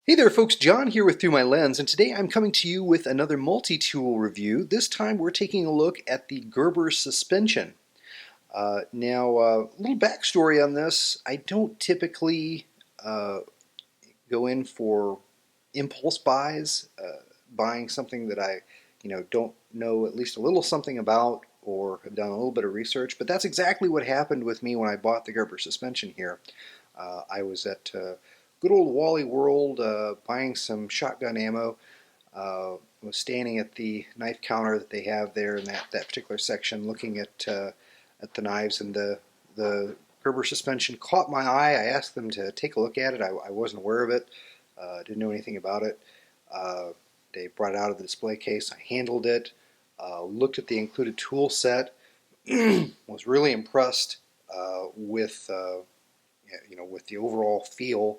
Hey there folks, John here with Through My Lens, and today I'm coming to you with another multi-tool review. This time we're taking a look at the Gerber suspension. Now, a little backstory on this. I don't typically go in for impulse buys, buying something that I don't know at least a little something about or have done a little bit of research, but that's exactly what happened with me when I bought the Gerber suspension here. I was at good old Wally World buying some shotgun ammo. Was standing at the knife counter that they have there in that particular section, looking at the knives, and the Gerber suspension caught my eye. I asked them to take a look at it. I wasn't aware of it, didn't know anything about it. They brought it out of the display case. I handled it, looked at the included tool set, was really impressed with with the overall feel,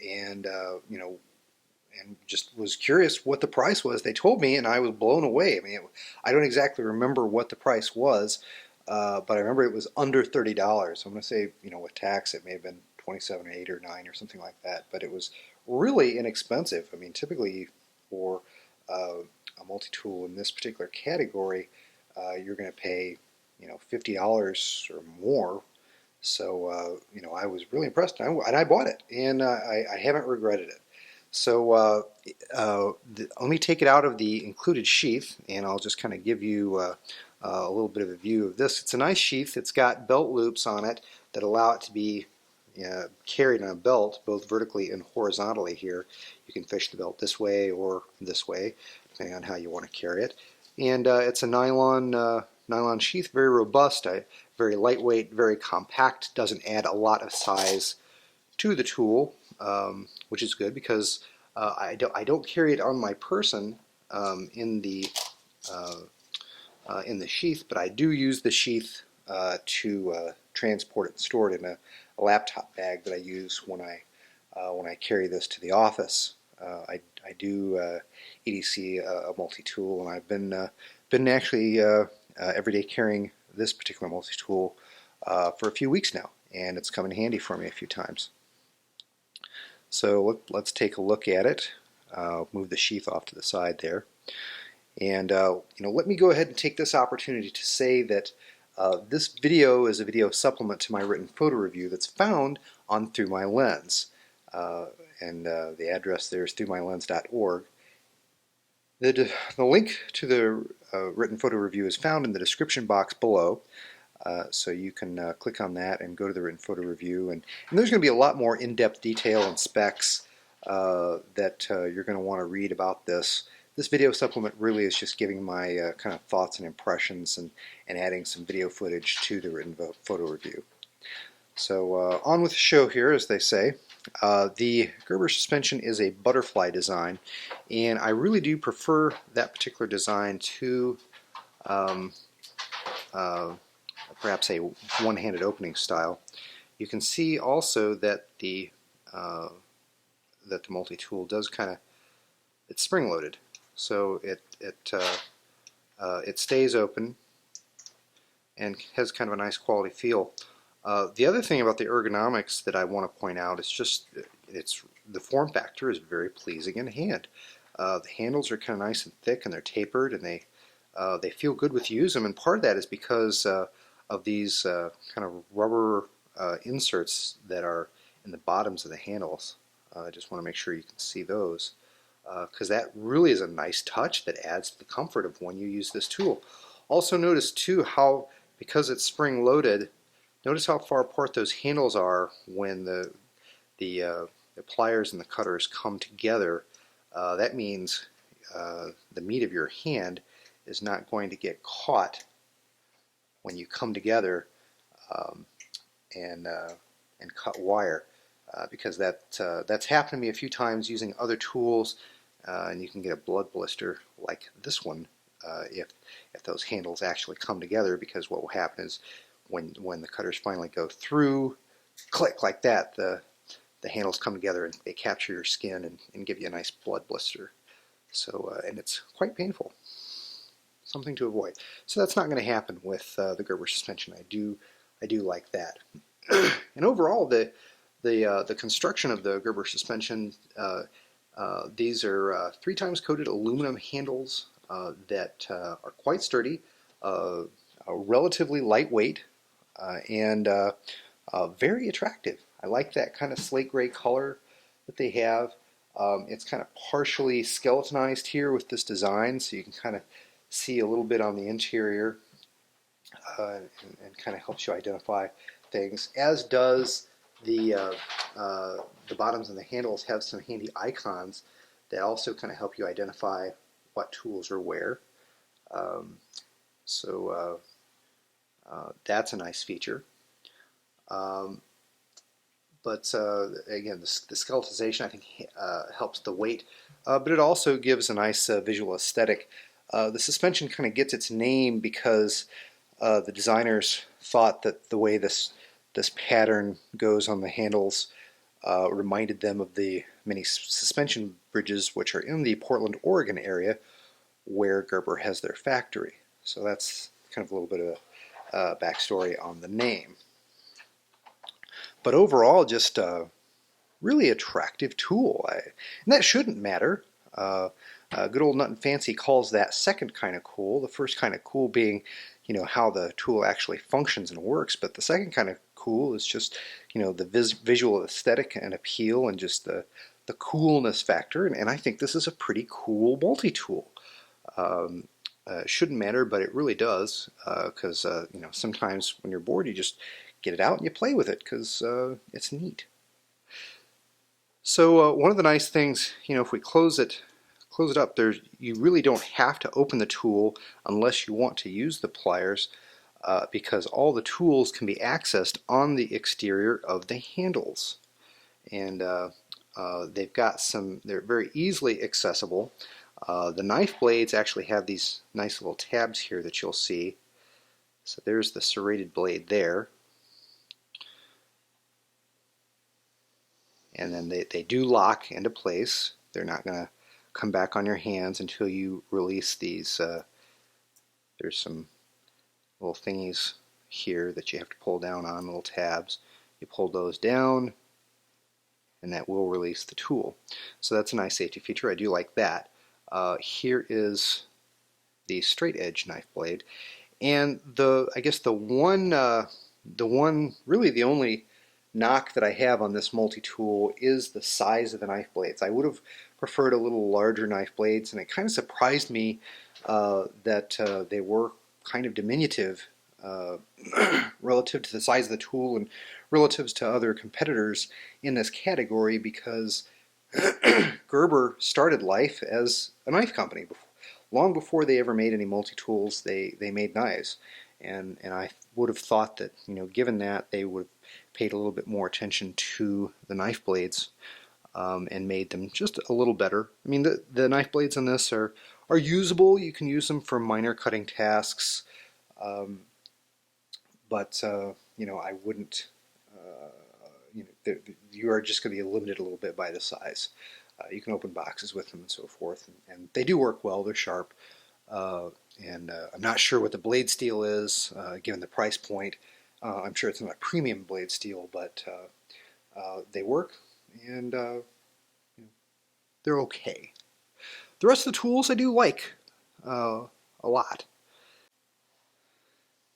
and and just was curious what the price was. They told me, and I was blown away. I mean, I don't exactly remember what the price was, but I remember it was under $30. I'm going to say, with tax, it may have been 27 or 8 or 9 or something like that. But it was really inexpensive. I mean, typically for a multi-tool in this particular category, you're going to pay, $50 or more. So, I was really impressed, and I bought it, and I haven't regretted it. So let me take it out of the included sheath, and I'll just kind of give you a little bit of a view of this. It's a nice sheath. It's got belt loops on it that allow it to be carried on a belt, both vertically and horizontally here. You can fish the belt this way or this way, depending on how you want to carry it. And it's a nylon sheath, very robust, very lightweight, very compact, doesn't add a lot of size to the tool, which is good because I don't carry it on my person in the sheath, but I do use the sheath to transport it and store it in a laptop bag that I use when I carry this to the office. I do EDC a multi-tool, and I've been actually every day carrying this particular multi-tool for a few weeks now, and it's come in handy for me a few times. So let's take a look at it. Move the sheath off to the side there, and let me go ahead and take this opportunity to say that this video is a video supplement to my written photo review that's found on Through My Lens, and the address there is throughmylens.org. The link to the written photo review is found in the description box below. So you can click on that and go to the written photo review, and there's going to be a lot more in-depth detail and specs that you're going to want to read about this. This video supplement really is just giving my kind of thoughts and impressions, and adding some video footage to the written photo review. So on with the show here, as they say. The Gerber suspension is a butterfly design, and I really do prefer that particular design to perhaps a one-handed opening style. You can see also that the multi-tool does it's spring-loaded, so it stays open and has kind of a nice quality feel. The other thing about the ergonomics that I want to point out is just the form factor is very pleasing in hand. The handles are kind of nice and thick, and they're tapered, and they feel good with use them, and part of that is because of these kind of rubber inserts that are in the bottoms of the handles. I just want to make sure you can see those, because that really is a nice touch that adds to the comfort of when you use this tool. Also notice too how, because it's spring loaded, notice how far apart those handles are when the pliers and the cutters come together. That means the meat of your hand is not going to get caught when you come together and cut wire, because that's happened to me a few times using other tools, and you can get a blood blister like this one if those handles actually come together, because what will happen is when the cutters finally go through, click like that, the handles come together and they capture your skin and give you a nice blood blister. So and it's quite painful. Something to avoid. So that's not going to happen with the Gerber suspension. I do like that. And overall, the construction of the Gerber suspension These are 3 times coated aluminum handles that are quite sturdy, relatively lightweight, and very attractive. I like that kind of slate gray color that they have. It's kind of partially skeletonized here with this design, so you can kind of see a little bit on the interior, and kind of helps you identify things, as does the uh, the bottoms and the handles have some handy icons that also kind of help you identify what tools are where. Um, so that's a nice feature. Um, but again, the skeletonization I think helps the weight, but it also gives a nice visual aesthetic. The suspension kind of gets its name because the designers thought that the way this pattern goes on the handles reminded them of the many suspension bridges which are in the Portland, Oregon area where Gerber has their factory. So that's kind of a little bit of a backstory on the name. But overall, just a really attractive tool. And that shouldn't matter. Good old Nut and Fancy calls that second kind of cool. The first kind of cool being, how the tool actually functions and works. But the second kind of cool is just, the visual aesthetic and appeal and just the coolness factor. And I think this is a pretty cool multi-tool. Shouldn't matter, but it really does, because sometimes when you're bored, you just get it out and you play with it because it's neat. So one of the nice things, if we close it up, you really don't have to open the tool unless you want to use the pliers, because all the tools can be accessed on the exterior of the handles, and they've got they're very easily accessible. The knife blades actually have these nice little tabs here that you'll see. So there's the serrated blade there. And then they do lock into place. They're not going to come back on your hands until you release these. There's some little thingies here that you have to pull down on, little tabs. You pull those down, and that will release the tool. So that's a nice safety feature. I do like that. Here is the straight edge knife blade, and I guess the one, really the only knock that I have on this multi-tool is the size of the knife blades. I would have preferred a little larger knife blades, and it kind of surprised me that they were kind of diminutive relative to the size of the tool and relatives to other competitors in this category, because Gerber started life as a knife company. Long before they ever made any multi-tools, they made knives. And I would have thought that, given that, they would have paid a little bit more attention to the knife blades, and made them just a little better. I mean, the knife blades on this are usable. You can use them for minor cutting tasks, but I wouldn't. You are just going to be limited a little bit by the size. You can open boxes with them and so forth, and they do work well. They're sharp. And I'm not sure what the blade steel is, given the price point. I'm sure it's not a premium blade steel, but they work, and they're okay. The rest of the tools I do like a lot.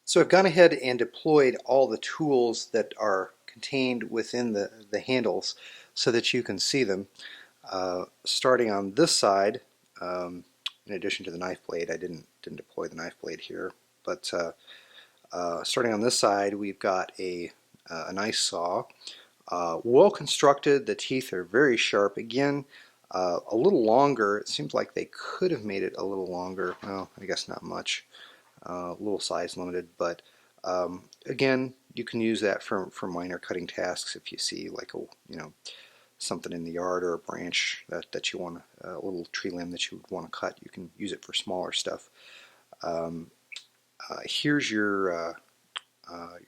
So I've gone ahead and deployed all the tools that are contained within the handles so that you can see them. Starting on this side, in addition to the knife blade, I didn't deploy the knife blade here, but starting on this side, we've got a nice saw, well constructed. The teeth are very sharp. Again, a little longer. It seems like they could have made it a little longer. Well, I guess not much. A little size limited, but again, you can use that for minor cutting tasks. If you see like something in the yard or a branch that you want, a little tree limb that you would want to cut, you can use it for smaller stuff. Here's your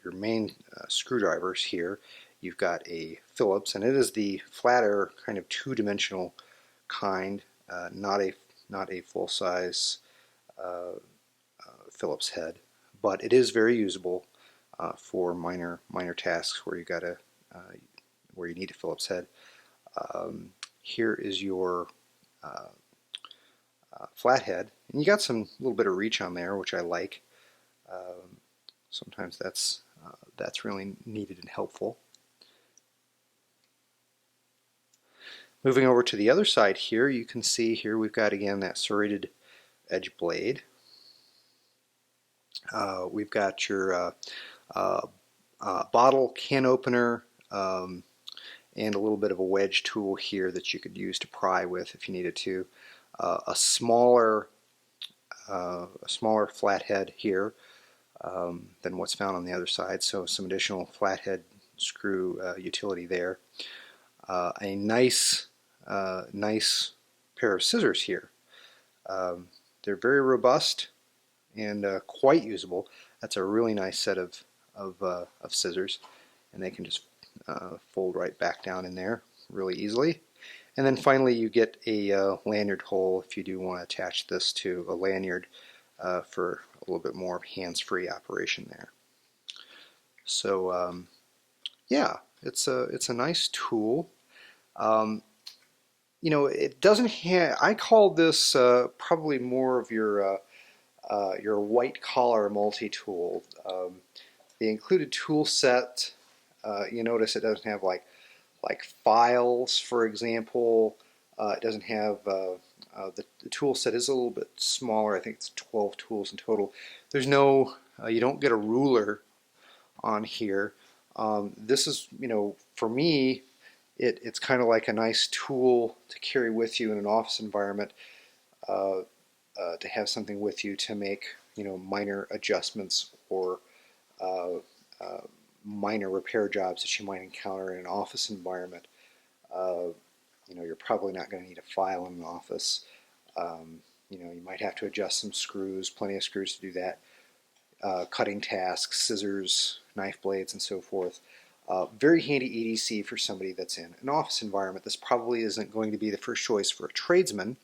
main screwdrivers here. You've got a Phillips, and it is the flatter kind of two-dimensional kind, not a full-size Phillips head, but it is very usable for minor tasks where you need a Phillips head. here is your flathead, and you got some little bit of reach on there, which I like. Sometimes that's really needed and helpful. Moving over to the other side here, you can see here we've got again that serrated edge blade. We've got your bottle can opener, and a little bit of a wedge tool here that you could use to pry with if you needed to. A smaller flathead here than what's found on the other side, so some additional flathead screw utility there. A nice pair of scissors here. They're very robust and quite usable. That's a really nice set of scissors, and they can just fold right back down in there really easily. And then finally you get a lanyard hole if you do want to attach this to a lanyard for a little bit more hands-free operation there. So yeah, it's a nice tool. You know, it doesn't have, I call this probably more of your white collar multi-tool. The included tool set, you notice it doesn't have like files, for example. It doesn't have the tool set is a little bit smaller. I think it's 12 tools in total. There's no, you don't get a ruler on here. This is, you know, for me, it's kind of like a nice tool to carry with you in an office environment, to have something with you to make, you know, minor adjustments or minor repair jobs that you might encounter in an office environment. You know, you're probably not going to need a file in an office. You know, you might have to adjust some screws, plenty of screws to do that. Cutting tasks, scissors, knife blades, and so forth. Very handy EDC for somebody that's in an office environment. This probably isn't going to be the first choice for a tradesman,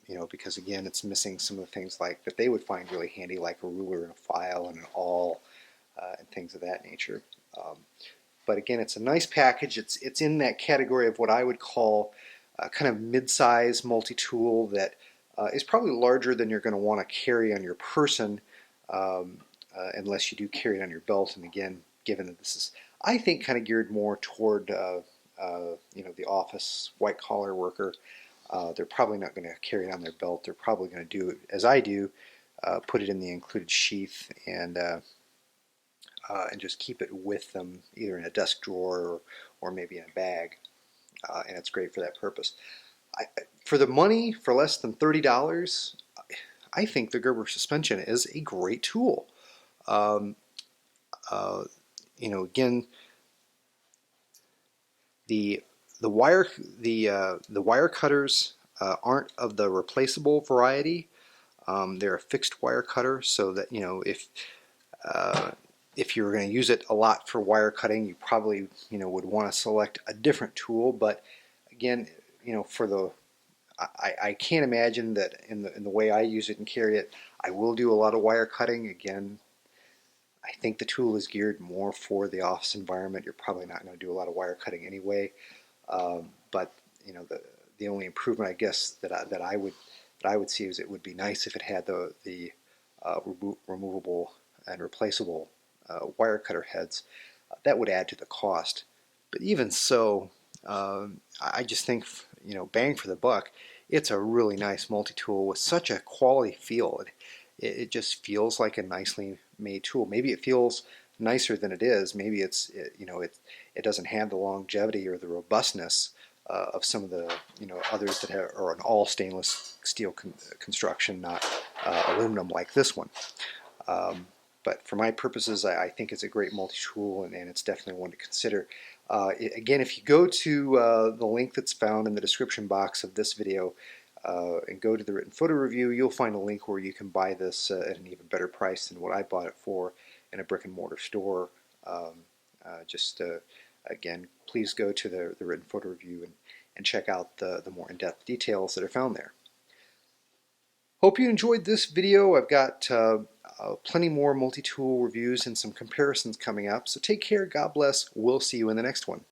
you know, because again, it's missing some of the things like that they would find really handy, like a ruler and a file and an awl, and things of that nature. But again, it's a nice package. It's in that category of what I would call kind of mid-size multi-tool that is probably larger than you're going to want to carry on your person, unless you do carry it on your belt. And again, given that this is, I think, kind of geared more toward you know, the office white-collar worker, they're probably not going to carry it on their belt. They're probably going to do it as I do, put it in the included sheath and just keep it with them, either in a desk drawer or maybe in a bag, and it's great for that purpose. For the money, for less than $30, I think the Gerber suspension is a great tool. You know, again, the wire cutters aren't of the replaceable variety. They're a fixed wire cutter, so that, you know, if you're going to use it a lot for wire cutting, you probably, you know, would want to select a different tool. But again, you know, for the, I can't imagine that in the way I use it and carry it, I will do a lot of wire cutting. Again, I think the tool is geared more for the office environment. You're probably not going to do a lot of wire cutting anyway. But you know, the only improvement, I guess, that I would see is it would be nice if it had the removable and replaceable wire cutter heads. That would add to the cost. But even so, I just think, you know, bang for the buck, it's a really nice multi-tool with such a quality feel. It just feels like a nicely made tool. Maybe it feels nicer than it is. Maybe you know, it doesn't have the longevity or the robustness of some of the, you know, others that are an all stainless steel construction, not aluminum like this one. But for my purposes, I think it's a great multi-tool, and it's definitely one to consider. Again, if you go to the link that's found in the description box of this video and go to the written photo review, you'll find a link where you can buy this at an even better price than what I bought it for in a brick and mortar store. Again, please go to the written photo review and check out the more in-depth details that are found there. Hope you enjoyed this video. I've got plenty more multi-tool reviews and some comparisons coming up. So take care, God bless. We'll see you in the next one.